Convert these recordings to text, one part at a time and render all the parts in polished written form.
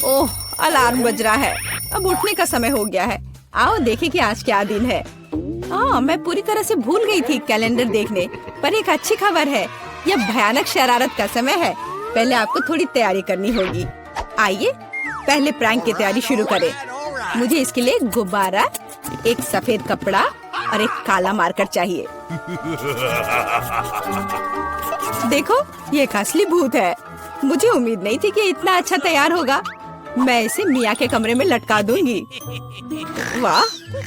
ओह, alarm बज रहा है। अब उठने का समय हो गया है। आओ देखें कि आज क्या दिन है। मैं पूरी तरह से भूल गई थी कैलेंडर देखने, पर एक अच्छी खबर है। यह भयानक शरारत का समय है। पहले आपको थोड़ी तैयारी करनी होगी। आइए पहले प्रैंक की तैयारी शुरू करें। मुझे इसके लिए गुब्बारा, एक सफेद कपड़ा और एक काला मार्कर चाहिए। देखो, ये एक असली भूत है। मुझे उम्मीद नहीं थी कि इतना अच्छा तैयार होगा। मैं इसे मिया के कमरे में लटका दूंगी। वाह,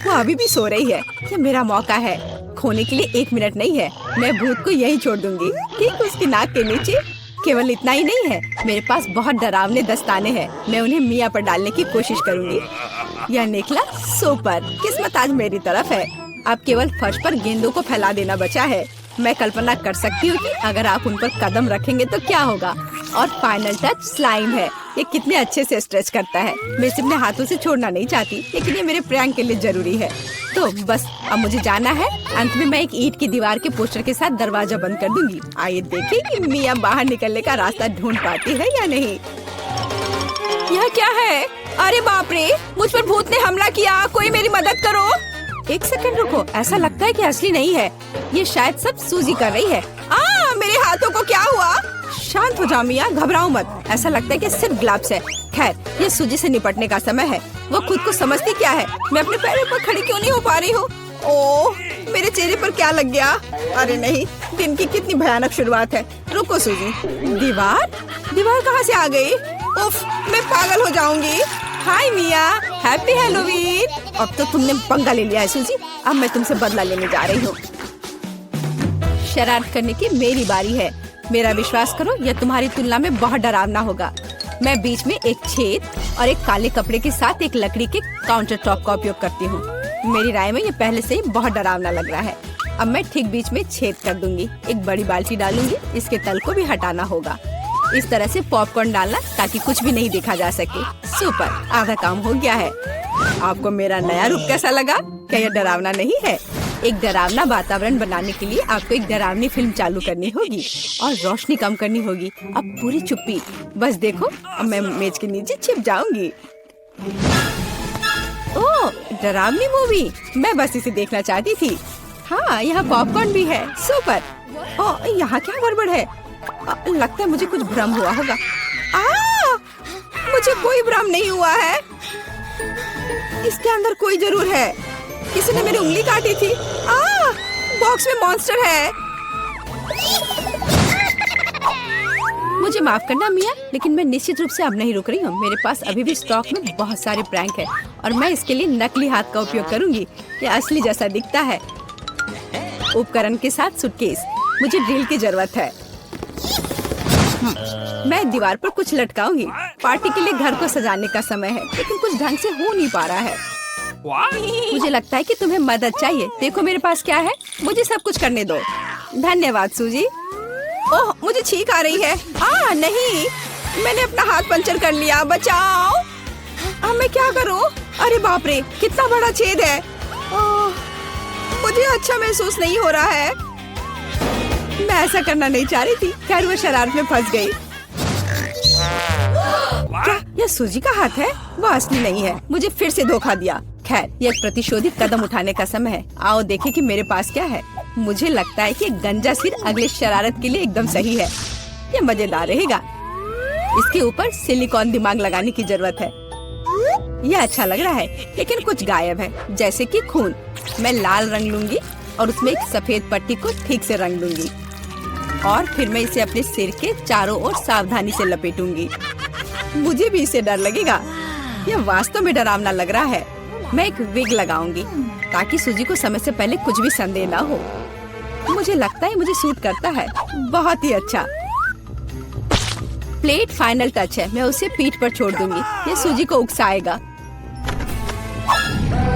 वो अभी भी सो रही है। ये मेरा मौका है। खोने के लिए 1 मिनट नहीं है। मैं भूत को यहीं छोड़ दूंगी, ठीक उसकी नाक के नीचे। केवल इतना ही नहीं है, मेरे पास बहुत डरावने दस्ताने हैं। मैं उन्हें मिया पर डालने की कोशिश करूंगी। यह निकला सुपर। किस्मत आज मेरी तरफ है। अब केवल फर्श पर गेंदों को फैला देना बचा है। मैं कल्पना कर सकती हूँ कि अगर आप उन पर कदम रखेंगे तो क्या होगा। और फाइनल टच स्लाइम है। ये कितने अच्छे से स्ट्रेच करता है। मैं इसे अपने हाथों से छोड़ना नहीं चाहती, लेकिन ये मेरे प्रैंक के लिए जरूरी है। तो बस अब मुझे जाना है। अंत में मैं एक ईंट की दीवार के पोस्टर के साथ दरवाजा बंद कर दूंगी। आइए देखें कि मिया बाहर निकलने का रास्ता ढूंढ पाती है या नहीं। यह क्या है? अरे बाप रे, मुझ पर भूत ने हमला किया। कोई मेरी मदद करो। 1 सेकंड रुको, ऐसा लगता है कि असली नहीं है। ये शायद सब सूजी कर रही है। मेरे हाथों को क्या हुआ? शांत हो जाओ मिया, घबराओ मत। ऐसा लगता है कि सिर्फ ग्लव्स है। खैर, ये सूजी से निपटने का समय है। वो खुद को समझती क्या है? मैं अपने पैरों पर खड़ी क्यों नहीं हो पा रही हूँ? ओह, मेरे चेहरे पर क्या लग गया? अरे नहीं, दिन की कितनी भयानक शुरुआत है। रुको सूजी। दीवार कहाँ से आ गई? उफ, मैं पागल हो जाऊंगी। हाय मिया, हैप्पी हैलोवीन। अब तो तुमने पंगा ले लिया है सूजी। अब मैं तुमसे बदला लेने जा रही हूँ। शरारत करने की मेरी बारी है। मेरा विश्वास करो, यह तुम्हारी तुलना में बहुत डरावना होगा। मैं बीच में एक छेद और एक काले कपड़े के साथ एक लकड़ी के काउंटर टॉप का उपयोग करती हूँ। मेरी राय में ये पहले से ही बहुत डरावना लग रहा है। अब मैं ठीक बीच में छेद कर दूंगी। एक बड़ी बाल्टी डालूंगी। इसके तल को भी हटाना होगा। इस तरह से पॉपकॉर्न डालना ताकि कुछ भी नहीं देखा जा सके। सुपर, आधा काम हो गया है। आपको मेरा नया रूप कैसा लगा? क्या यह डरावना नहीं है? एक डरावना वातावरण बनाने के लिए आपको एक डरावनी फिल्म चालू करनी होगी और रोशनी कम करनी होगी। अब पूरी चुप्पी। बस देखो, अब मैं मेज के नीचे छिप जाऊंगी। ओह, डरावनी मूवी। मैं बस इसे देखना चाहती थी। हाँ, यहाँ पॉपकॉर्न भी है। सुपर। ओह, यहाँ क्या गड़बड़ है? लगता है मुझे कुछ भ्रम हुआ होगा। मुझे कोई भ्रम नहीं हुआ है। इसके अंदर कोई जरूर है। किसी ने मेरी उंगली काटी थी। बॉक्स में मॉन्स्टर है। मुझे माफ करना मिया, लेकिन मैं निश्चित रूप से अब नहीं रुक रही हूँ। मेरे पास अभी भी स्टॉक में बहुत सारे प्रैंक है और मैं इसके लिए नकली हाथ का उपयोग करूंगी। ये असली जैसा दिखता है। उपकरण के साथ सूटकेस। मुझे ड्रिल की जरूरत है। मैं दीवार पर कुछ लटकाऊंगी। पार्टी के लिए घर को सजाने का समय है, लेकिन कुछ ढंग से हो नहीं पा रहा है। मुझे लगता है कि तुम्हें मदद चाहिए। देखो मेरे पास क्या है। मुझे सब कुछ करने दो। धन्यवाद सूजी। ओह, मुझे छींक आ रही है। नहीं, मैंने अपना हाथ पंचर कर लिया। बचाओ। अब मैं क्या करूं? अरे बाप रे, कितना बड़ा छेद है। मुझे अच्छा महसूस नहीं हो रहा है। मैं ऐसा करना नहीं चाह रही थी। खैर, वो शरारत में फंस गई। क्या यह सूजी का हाथ है? वो असली नहीं है। मुझे फिर से धोखा दिया। खैर, यह प्रतिशोधित कदम उठाने का समय है। आओ देखें कि मेरे पास क्या है। मुझे लगता है कि गंजा सिर अगले शरारत के लिए एकदम सही है। यह मजेदार रहेगा। इसके ऊपर सिलिकॉन दिमाग लगाने की जरूरत है। यह अच्छा लग रहा है, लेकिन कुछ गायब है, जैसे कि खून। मैं लाल रंग लूंगी और उसमें एक सफेद पट्टी को ठीक से रंग दूंगी और फिर मैं इसे अपने सिर के चारों ओर सावधानी से लपेटूंगी। मुझे भी इससे डर लगेगा। यह वास्तव में डरावना लग रहा है। मैं एक विग लगाऊंगी ताकि सूजी को समय से पहले कुछ भी संदेह न हो। मुझे लगता है मुझे सूट करता है। बहुत ही अच्छा। प्लेट फाइनल टच है। मैं उसे पीठ पर छोड़ दूंगी। ये सूजी को उकसाएगा।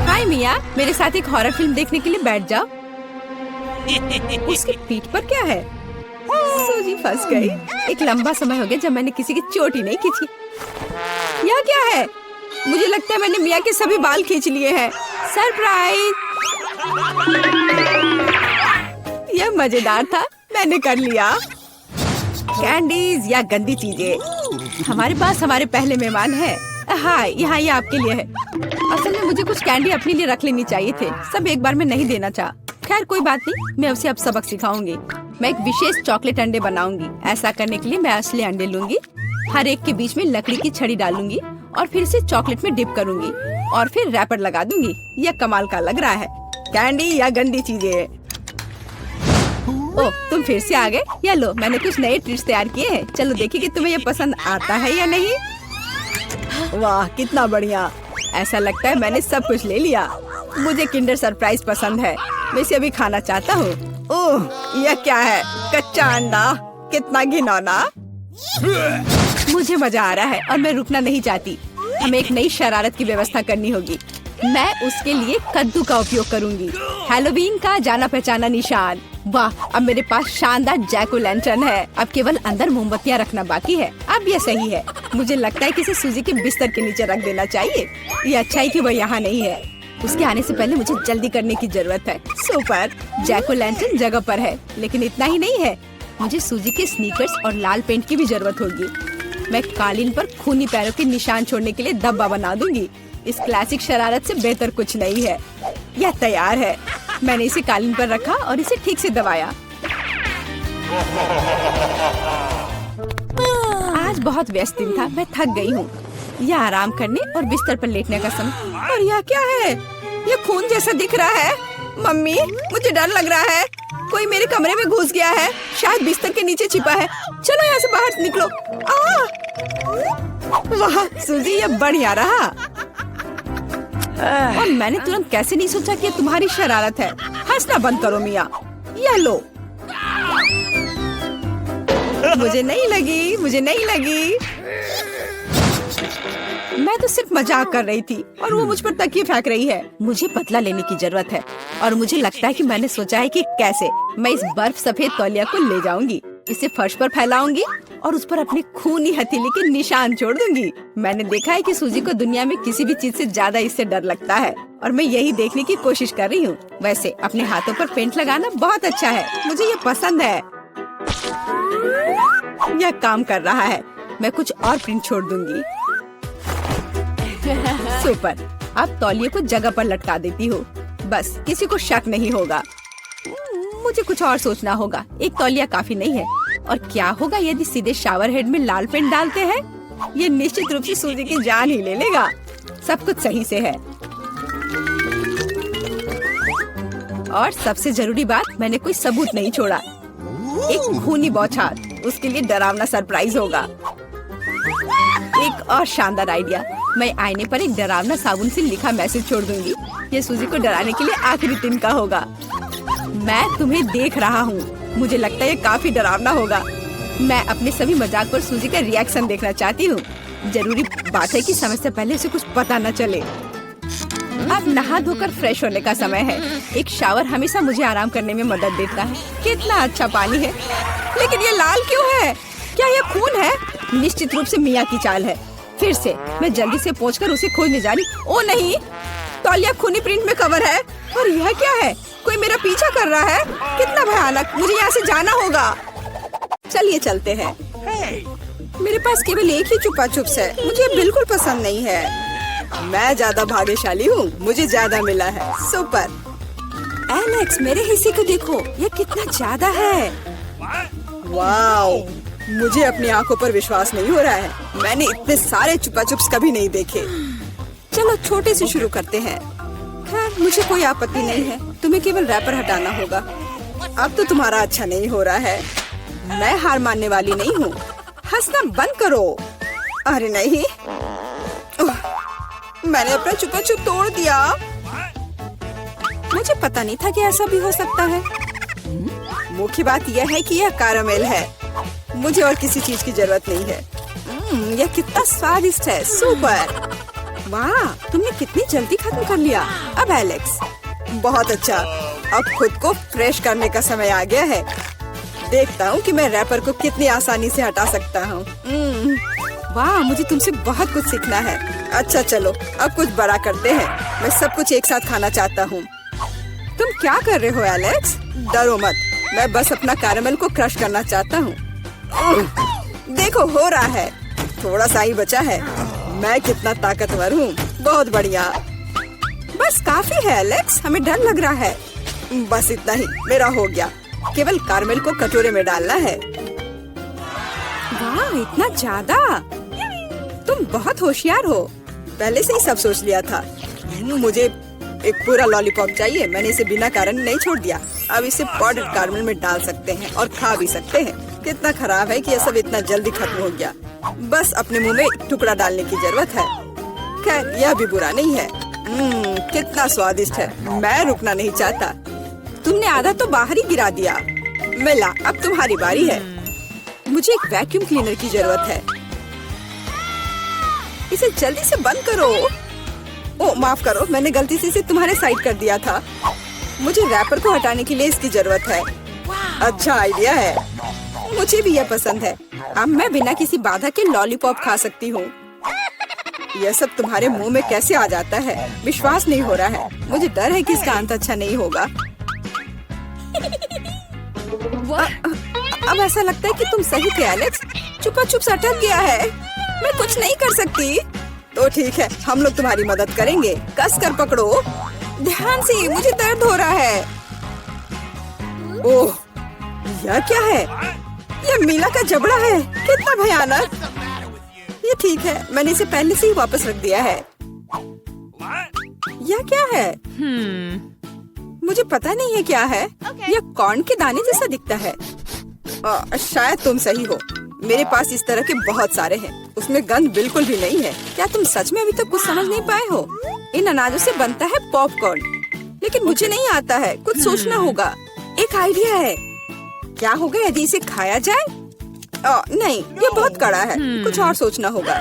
हाय मिया, मेरे साथ एक हॉरर फिल्म देखने के लिए बैठ जाओ। उसकी पीठ पर क्या है? सूजी फंस गई। एक लंबा समय हो गया जब मैंने किसी की चोटी नहीं खींची। यह क्या है? मुझे लगता है मैंने मिया के सभी बाल खींच लिए हैं। सरप्राइज! यह मजेदार था। मैंने कर लिया। कैंडीज या गंदी चीजें। हमारे पास हमारे पहले मेहमान हैं। हाँ, यहाँ ये आपके लिए है। असल में मुझे कुछ कैंडी अपने लिए रख लेनी चाहिए थे, सब एक बार में नहीं देना चाहा। खैर कोई बात नहीं, मैं उसे अब सबक सिखाऊंगी। मैं एक विशेष चॉकलेट अंडे बनाऊंगी। ऐसा करने के लिए मैं असली अंडे लूंगी, हर एक के बीच में लकड़ी की छड़ी डालूंगी और फिर इसे चॉकलेट में डिप करूंगी और फिर रैपर लगा दूंगी। यह कमाल का लग रहा है। कैंडी या गंदी चीजें। ओह, तुम फिर से आ गए। या लो, मैंने कुछ नए ट्रिक्स तैयार किए हैं। चलो देखिए कि तुम्हें ये पसंद आता है या नहीं। वाह, कितना बढ़िया। ऐसा लगता है मैंने सब कुछ ले लिया। मुझे किंडर सरप्राइज पसंद है, मैं इसे अभी खाना चाहता हूँ। ओह, यह क्या है? कच्चा अंडा, कितना घिनौना। मुझे मजा आ रहा है और मैं रुकना नहीं चाहती। हमें एक नई शरारत की व्यवस्था करनी होगी। मैं उसके लिए कद्दू का उपयोग करूंगी, हैलोवीन का जाना पहचाना निशान। वाह, अब मेरे पास शानदार जैक ओ लैंटर्न है। अब केवल अंदर मोमबत्तियां रखना बाकी है। अब यह सही है। मुझे लगता है कि इसे सूजी के बिस्तर के नीचे रख देना चाहिए। ये अच्छा है कि वह यहाँ नहीं है। उसके आने से पहले मुझे जल्दी करने की जरूरत है। सुपर, जैक ओ लैंटर्न जगह पर है, लेकिन इतना ही नहीं है। मुझे सूजी के स्नीकर्स और लाल पेंट की भी जरूरत होगी। मैं कालीन पर खूनी पैरों के निशान छोड़ने के लिए धब्बा बना दूंगी। इस क्लासिक शरारत से बेहतर कुछ नहीं है। यह तैयार है। मैंने इसे कालीन पर रखा और इसे ठीक से दबाया। आज बहुत व्यस्त दिन था, मैं थक गई हूँ। यह आराम करने और बिस्तर पर लेटने का समय। और यह क्या है? यह खून जैसा दिख रहा है। मम्मी, मुझे डर लग रहा है। कोई मेरे कमरे में घुस गया है, शायद बिस्तर के नीचे छिपा है। चलो यहाँ से बाहर निकलो। वाह सूजी, यह बढ़िया रहा। और मैंने तुरंत कैसे नहीं सोचा कि ये तुम्हारी शरारत है। हंसना बंद करो मिया। यह लो। मुझे नहीं लगी, मुझे नहीं लगी। मैं तो सिर्फ मजाक कर रही थी और वो मुझ पर तकिए फेंक रही है। मुझे बदला लेने की जरूरत है और मुझे लगता है कि मैंने सोचा है कि कैसे मैं इस बर्फ सफेद तौलिया को ले जाऊंगी, इसे फर्श पर फैलाऊंगी और उस पर अपने खूनी हथेली के निशान छोड़ दूंगी। मैंने देखा है कि सूजी को दुनिया में किसी भी चीज से ज्यादा इससे डर लगता है और मैं यही देखने की कोशिश कर रही हूँ। वैसे अपने हाथों पर पेंट लगाना बहुत अच्छा है, मुझे ये पसंद है। यह काम कर रहा है। मैं कुछ और प्रिंट छोड़ दूंगी। सुपर, अब तौलिए को जगह पर लटका देती हूँ, बस किसी को शक नहीं होगा। मुझे कुछ और सोचना होगा। एक तौलिया काफी नहीं है। और क्या होगा यदि सीधे शावर हेड में लाल पेंट डालते हैं? ये निश्चित रूप से सूजी की जान ही ले लेगा। सब कुछ सही से है। और सबसे जरूरी बात, मैंने कोई सबूत नहीं छोड़ा। एक खूनी बौछार, उसके लिए डरावना सरप्राइज होगा। एक और शानदार आइडिया, मैं आईने पर एक डरावना साबुन से लिखा मैसेज छोड़ दूंगी। ये सूजी को डराने के लिए आखिरी तिनका होगा। मैं तुम्हें देख रहा हूँ। मुझे लगता है ये काफी डरावना होगा। मैं अपने सभी मजाक पर सूजी का रिएक्शन देखना चाहती हूँ। जरूरी बात है कि समय से पहले उसे कुछ पता न चले। अब नहा धोकर फ्रेश होने का समय है। एक शावर हमेशा मुझे आराम करने में मदद देता है। कितना अच्छा पानी है, लेकिन ये लाल क्यों है? क्या ये खून है? निश्चित रूप से मिया की चाल है। फिर से मैं जल्दी से पहुंचकर उसे खोजने जा रही। ओ नहीं, तौलिया खूनी प्रिंट में कवर है। और यह क्या है? कोई मेरा पीछा कर रहा है। कितना भयानक, मुझे यहाँ से जाना होगा। चलिए चलते हैं। मेरे पास केवल एक ही छुपा चुप्स है, मुझे बिल्कुल पसंद नहीं है। मैं ज्यादा भाग्यशाली हूँ, मुझे ज्यादा मिला है। सुपर। एलेक्स, मेरे हिस्से को देखो, ये कितना ज्यादा है। वाओ, मुझे अपनी आंखों पर विश्वास नहीं हो रहा है। मैंने इतने सारे छुपा चुप्स कभी नहीं देखे। चलो छोटे से शुरू करते हैं। खैर, मुझे कोई आपत्ति नहीं है। तुम्हें केवल रैपर हटाना होगा। अब तो तुम्हारा अच्छा नहीं हो रहा है। मैं हार मानने वाली नहीं हूँ। हंसना बंद करो। अरे नहीं, मैंने अपना छुपा छुप तोड़ दिया। मुझे पता नहीं था कि ऐसा भी हो सकता है। मुख्य बात यह है कि यह कैरामेल है। मुझे और किसी चीज की जरूरत नहीं है। यह कितना स्वादिष्ट है। सुपर। वाह, तुमने कितनी जल्दी खत्म कर लिया। अब एलेक्स, बहुत अच्छा। अब खुद को फ्रेश करने का समय आ गया है। देखता हूँ कि मैं रैपर को कितनी आसानी से हटा सकता हूँ। वाह, मुझे तुमसे बहुत कुछ सीखना है। अच्छा चलो, अब कुछ बड़ा करते हैं। मैं सब कुछ एक साथ खाना चाहता हूँ। तुम क्या कर रहे हो एलेक्स? डरो मत, मैं बस अपना कैरामेल को क्रश करना चाहता हूँ। देखो, हो रहा है। थोड़ा सा ही बचा है। मैं कितना ताकतवर हूँ, बहुत बढ़िया। बस काफी है एलेक्स, हमें डर लग रहा है। बस इतना ही, मेरा हो गया। केवल कारमेल को कटोरे में डालना है। वाह, इतना ज्यादा! तुम बहुत होशियार हो। पहले से ही सब सोच लिया था। मुझे एक पूरा लॉलीपॉप चाहिए। मैंने इसे बिना कारण नहीं छोड़ दिया। अब इसे पाउडर कारमेल में डाल सकते हैं और खा भी सकते हैं। कितना खराब है कि यह सब इतना जल्दी खत्म हो गया। बस अपने मुंह में एक टुकड़ा डालने की जरूरत है। खैर, यह भी बुरा नहीं है। कितना स्वादिष्ट है। मैं रुकना नहीं चाहता। तुमने आधा तो बाहर ही गिरा दिया। मिला, अब तुम्हारी बारी है। मुझे एक वैक्यूम क्लीनर की जरूरत है। इसे जल्दी से बंद करो। ओ, माफ करो, मैंने गलती से इसे तुम्हारे साइड कर दिया था। मुझे रैपर को हटाने के लिए इसकी जरूरत है। अच्छा आइडिया है। मुझे भी यह पसंद है। अब मैं बिना किसी बाधा के लॉलीपॉप खा सकती हूँ। यह सब तुम्हारे मुंह में कैसे आ जाता है? विश्वास नहीं हो रहा है। मुझे डर है कि इसका अंत अच्छा नहीं होगा। अब ऐसा लगता है कि तुम सही थे एलेक्स। चुपा चुप से अटक गया है। मैं कुछ नहीं कर सकती। तो ठीक है, हम लोग तुम्हारी मदद करेंगे। कस कर पकड़ो। ध्यान से, मुझे दर्द हो रहा है। ओह, यह क्या है? यह मीला का जबड़ा है। कितना भयानक। ये ठीक है, मैंने इसे पहले से ही वापस रख दिया है। यह क्या है? मुझे पता नहीं है क्या है। यह कॉर्न के दाने जैसा दिखता है। शायद तुम सही हो। मेरे पास इस तरह के बहुत सारे हैं। उसमें गंध बिल्कुल भी नहीं है। क्या तुम सच में अभी तक कुछ समझ नहीं पाए हो? इन अनाजों से बनता है पॉपकॉर्न, लेकिन मुझे नहीं आता है। कुछ सोचना होगा। एक आइडिया है। क्या होगा यदि इसे खाया जाए? नहीं, ये बहुत कड़ा है। कुछ और सोचना होगा।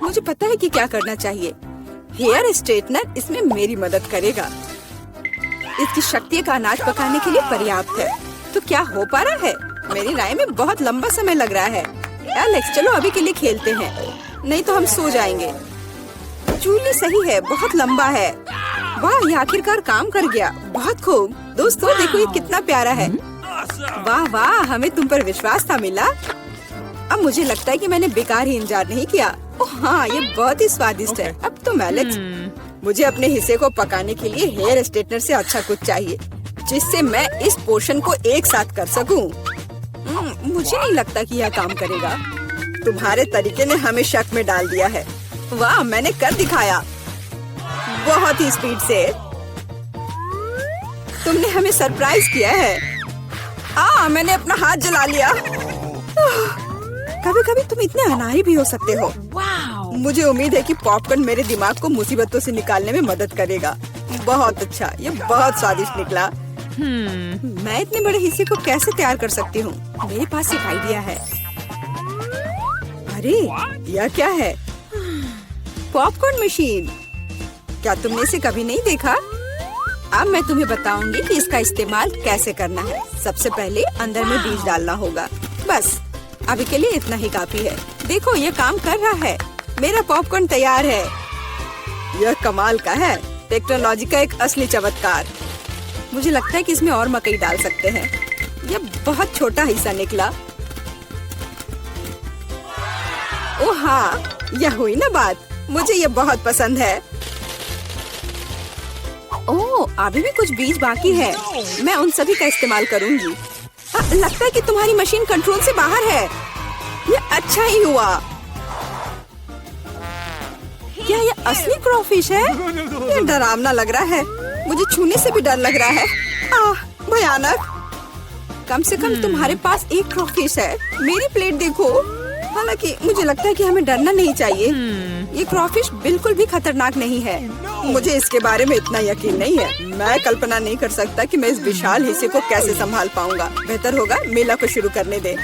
मुझे पता है कि क्या करना चाहिए। हेयर स्ट्रेटनर इसमें मेरी मदद करेगा। इसकी शक्ति का अनाज पकाने के लिए पर्याप्त है। तो क्या हो पा रहा है? मेरी राय में बहुत लंबा समय लग रहा है। एलेक्स, चलो अभी के लिए खेलते हैं, नहीं तो हम सो जाएंगे। जूली सही है, बहुत लंबा है। वाह, ये आखिरकार काम कर गया। बहुत खूब। दोस्तों देखो, ये कितना प्यारा है। वाह वाह, हमें तुम पर विश्वास था मिला। अब मुझे लगता है कि मैंने बेकार ही इंतजार नहीं किया। ओह हाँ, ये बहुत ही स्वादिष्ट है। अब तुम एलेक्स, मुझे अपने हिस्से को पकाने के लिए हेयर स्ट्रेटनर से अच्छा कुछ चाहिए, जिससे मैं इस पोर्शन को एक साथ कर सकूं। मुझे नहीं लगता कि यह काम करेगा। तुम्हारे तरीके ने हमें शक में डाल दिया है। वाह, मैंने कर दिखाया, बहुत ही स्पीड से। तुमने हमें सरप्राइज किया है। मैंने अपना हाथ जला लिया। कभी कभी तुम इतने अनाड़ी भी हो सकते हो। मुझे उम्मीद है कि पॉपकॉर्न मेरे दिमाग को मुसीबतों से निकालने में मदद करेगा। बहुत अच्छा, ये बहुत स्वादिष्ट निकला। मैं इतने बड़े हिस्से को कैसे तैयार कर सकती हूँ? मेरे पास एक आइडिया है। अरे, यह क्या है? Popcorn machine. क्या तुमने इसे कभी नहीं देखा? अब मैं तुम्हें बताऊंगी कि इसका इस्तेमाल कैसे करना है। सबसे पहले अंदर में बीज डालना होगा। बस अभी के लिए इतना ही काफी है। देखो, ये काम कर रहा है। मेरा पॉपकॉर्न तैयार है। यह कमाल का है। टेक्नोलॉजी का एक असली चमत्कार। मुझे लगता है कि इसमें और मकई डाल सकते हैं। यह बहुत छोटा हिस्सा निकला। ओह हाँ, यह हुई ना बात। मुझे यह बहुत पसंद है। ओह, अभी भी कुछ बीज बाकी है। मैं उन सभी का इस्तेमाल करूंगी। लगता है कि तुम्हारी मशीन कंट्रोल से बाहर है। यह अच्छा ही हुआ। क्या यह असली क्रॉफिश है? यह डरावना लग रहा है। मुझे छूने से भी डर लग रहा है। भयानक। कम से कम तुम्हारे पास एक क्रॉफिश है। मेरी प्लेट देखो। हालांकि मुझे लगता है कि हमें डरना नहीं चाहिए। ये क्रॉफिश बिल्कुल भी खतरनाक नहीं है। मुझे इसके बारे में इतना यकीन नहीं है। मैं कल्पना नहीं कर सकता कि मैं इस विशाल हिस्से को कैसे संभाल पाऊंगा। बेहतर होगा मेला को शुरू करने दे।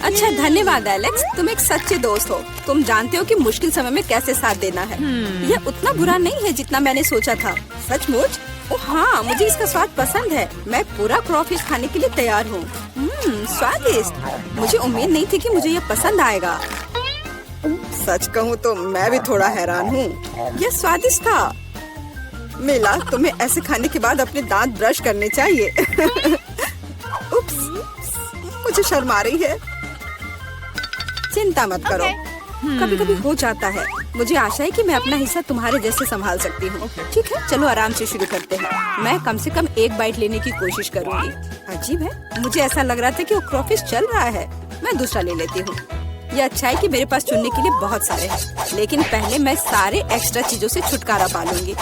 अच्छा, धन्यवाद एलेक्स, तुम एक सच्चे दोस्त हो। तुम जानते हो कि मुश्किल समय में कैसे साथ देना है। यह उतना बुरा नहीं है जितना मैंने सोचा था। सचमुच? ओह हाँ, मुझे इसका स्वाद पसंद है। मैं पूरा क्रॉफिश खाने के लिए तैयार हूँ। स्वादिष्ट। मुझे उम्मीद नहीं थी कि मुझे यह पसंद आएगा। सच कहूँ तो मैं भी थोड़ा हैरान हूँ। यह स्वादिष्ट था। मिला, तुम्हें ऐसे खाने के बाद अपने दांत ब्रश करने चाहिए। उप्स, मुझे शर्म आ रही है। चिंता मत करो, कभी कभी हो जाता है। मुझे आशा है कि मैं अपना हिस्सा तुम्हारे जैसे संभाल सकती हूँ। ठीक है, चलो आराम से शुरू करते हैं। मैं कम से कम एक बाइट लेने की कोशिश करूँगी। अजीब है, मुझे ऐसा लग रहा था कि वो क्रॉफिश चल रहा है। मैं दूसरा ले लेती हूँ। ये अच्छा है कि मेरे पास चुनने के लिए बहुत सारे हैं, लेकिन पहले मैं सारे एक्स्ट्रा चीजों से छुटकारा पा लूंगी।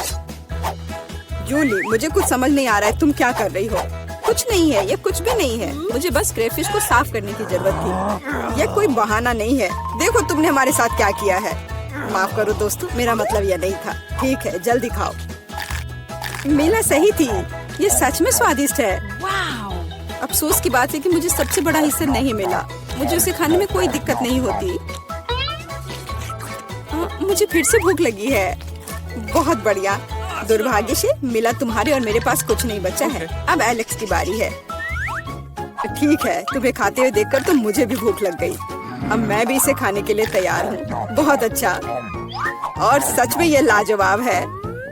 जूली, मुझे कुछ समझ नहीं आ रहा है, तुम क्या कर रही हो? कुछ नहीं है, ये कुछ भी नहीं है। मुझे बस क्रेफिश को साफ करने की जरूरत थी। ये कोई बहाना नहीं है। देखो तुमने हमारे साथ क्या किया है। माफ करो दोस्तों, मेरा मतलब यह नहीं था। ठीक है, जल्दी खाओ। मीला सही थी, ये सच में स्वादिष्ट है। अफसोस की बात है कि मुझे सबसे बड़ा हिस्सा नहीं मिला। मुझे उसे खाने में कोई दिक्कत नहीं होती। मुझे फिर से भूख लगी है। बहुत बढ़िया। दुर्भाग्य से मिला तुम्हारे और मेरे पास कुछ नहीं बचा है। अब एलेक्स की बारी है। ठीक है, तुम्हें खाते हुए देखकर तो मुझे भी भूख लग गई। अब मैं भी इसे खाने के लिए तैयार हूँ। बहुत अच्छा, और सच में ये लाजवाब है।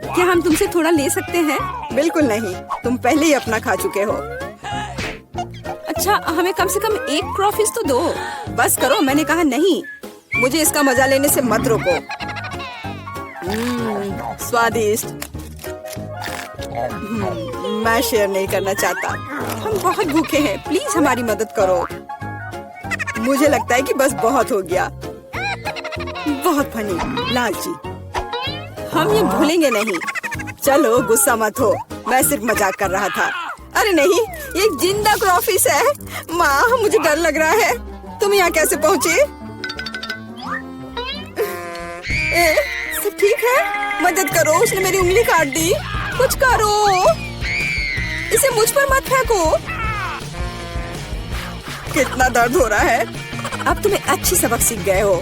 क्या हम तुमसे थोड़ा ले सकते हैं? बिल्कुल नहीं, तुम पहले ही अपना खा चुके हो। अच्छा, हमें कम से कम एक क्रॉफिश तो दो। बस करो, मैंने कहा नहीं। मुझे इसका मजा लेने से मत रोको। स्वादिष्ट। मैं शेयर नहीं करना चाहता। हम बहुत भूखे हैं, प्लीज हमारी मदद करो। मुझे लगता है कि बस बहुत हो गया। बहुत फनी, लालची। हम ये भूलेंगे नहीं। चलो गुस्सा मत हो, मैं सिर्फ मजाक कर रहा था। अरे नहीं, ये एक जिंदा क्रॉफिश है। माँ, मुझे डर लग रहा है। तुम यहाँ कैसे पहुँचे? सब ठीक है? मदद करो, उसने मेरी उंगली काट दी। कुछ करो, इसे मुझ पर मत फेंको। कितना दर्द हो रहा है। अब तुम्हें अच्छी सबक सीख गए हो।